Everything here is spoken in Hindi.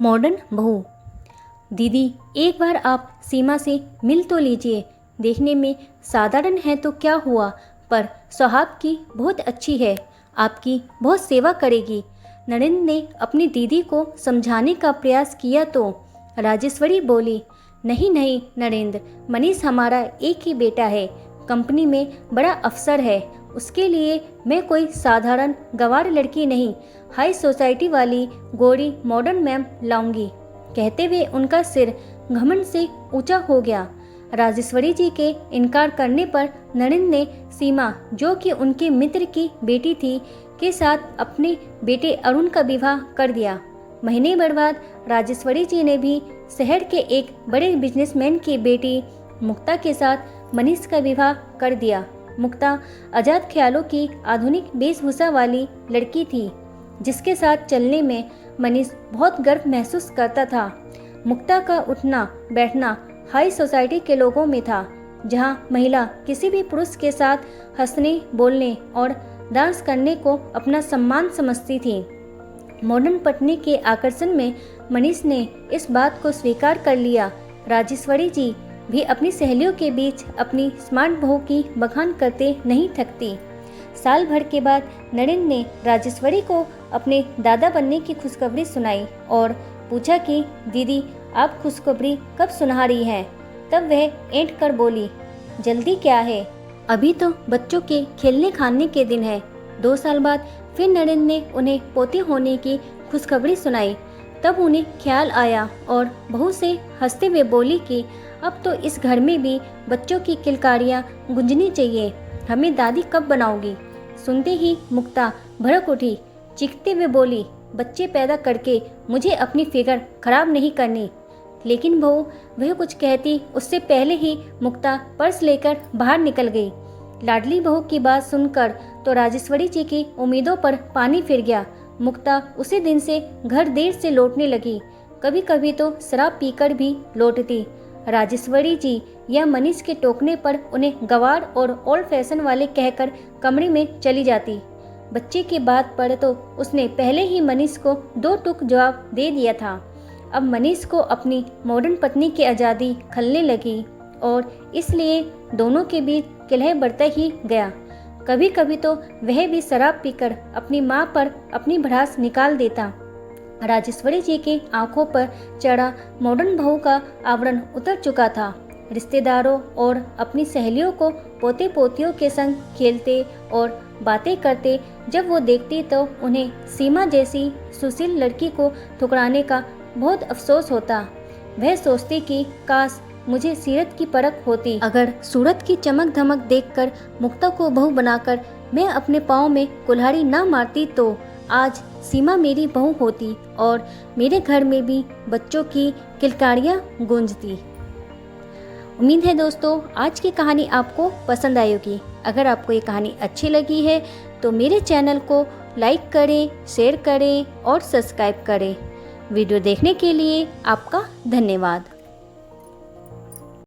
मॉडर्न बहू। दीदी, एक बार आप सीमा से मिल तो लीजिए। देखने में साधारण है तो क्या हुआ, पर स्वभाव की बहुत अच्छी है, आपकी बहुत सेवा करेगी। नरेंद्र ने अपनी दीदी को समझाने का प्रयास किया तो राजेश्वरी बोली, नहीं नहीं नरेंद्र, मनीष हमारा एक ही बेटा है, कंपनी में बड़ा अफसर है, उसके लिए मैं कोई साधारण गंवार लड़की नहीं, हाई सोसाइटी वाली गोरी मॉडर्न मैम लाऊंगी। कहते हुए उनका सिर घमंड से ऊंचा हो गया। राजेश्वरी जी के इनकार करने पर नरेंद्र ने सीमा, जो कि उनके मित्र की बेटी थी, के साथ अपने बेटे अरुण का विवाह कर दिया। महीने भर बाद राजेश्वरी जी ने भी शहर के एक बड़े बिजनेसमैन की बेटी मुक्ता के साथ मनीष का विवाह कर दिया। मुक्ता आजाद ख्यालों की आधुनिक वेशभूषा वाली लड़की थी, जिसके साथ चलने में मनीष बहुत गर्व महसूस करता था। मुक्ता का उठना बैठना हाई सोसाइटी के लोगों में था, जहां महिला किसी भी पुरुष के साथ हंसने, बोलने और डांस करने को अपना सम्मान समझती थी। मॉडर्न पत्नी के आकर्षण में मनीष ने इस बात को स्वीकार कर लिया। राजेश्वरी जी भी अपनी सहेलियों के बीच अपनी स्मार्ट बहू की बखान करते नहीं थकती। साल भर के बाद नरेंद्र ने राजेश्वरी को अपने दादा बनने की खुशखबरी सुनाई और पूछा कि दीदी, आप खुशखबरी कब सुना रही हैं? तब वह ऐंठ कर बोली, जल्दी क्या है, अभी तो बच्चों के खेलने खाने के दिन है। 2 साल बाद फिर नरेंद्र ने उन्हें पोते होने की खुशखबरी सुनाई। तब उन्हें ख्याल आया और बहू से हंसते हुए बोली कि अब तो इस घर में भी बच्चों की किलकारियाँ गूंजनी चाहिए, हमें दादी कब बनाओगी? सुनते ही मुक्ता भड़क उठी, चीखते हुए बोली, बच्चे पैदा करके मुझे अपनी फिगर खराब नहीं करनी। लेकिन बहू वह कुछ कहती उससे पहले ही मुक्ता पर्स लेकर बाहर निकल गई। लाडली बहू की बात सुनकर तो राजेश्वरी जी की उम्मीदों पर पानी फिर गया। मुक्ता उसी दिन से घर देर से लौटने लगी, कभी कभी तो शराब पीकर भी लौटती। राजेश्वरी जी या मनीष के टोकने पर उन्हें गवार और ओल्ड फैशन वाले कहकर कमरे में चली जाती। बच्चे की बात पर तो उसने पहले ही मनीष को 2 टूक जवाब दे दिया था। अब मनीष को अपनी मॉडर्न पत्नी की आज़ादी खलने लगी और इसलिए दोनों के बीच कलह बढ़ता ही गया। कभी कभी तो वह भी शराब पीकर अपनी माँ पर अपनी भड़ास निकाल देता। राजेश्वरी जी की आंखों पर चढ़ा मॉडर्न बहू का आवरण उतर चुका था। रिश्तेदारों और अपनी सहेलियों को पोते पोतियों के संग खेलते और बातें करते जब वो देखती तो उन्हें सीमा जैसी सुशील लड़की को ठुकराने का बहुत अफसोस होता। वह सोचती कि काश मुझे सीरत की परख होती, अगर सूरत की चमक धमक देखकर मुक्ता को बहू बनाकर मैं अपने पाँव में कुल्हाड़ी ना मारती तो आज सीमा मेरी बहू होती और मेरे घर में भी बच्चों की किलकारियाँ गूंजती। उम्मीद है दोस्तों आज की कहानी आपको पसंद आई होगी। अगर आपको ये कहानी अच्छी लगी है तो मेरे चैनल को लाइक करें, शेयर करें और सब्सक्राइब करें। वीडियो देखने के लिए आपका धन्यवाद।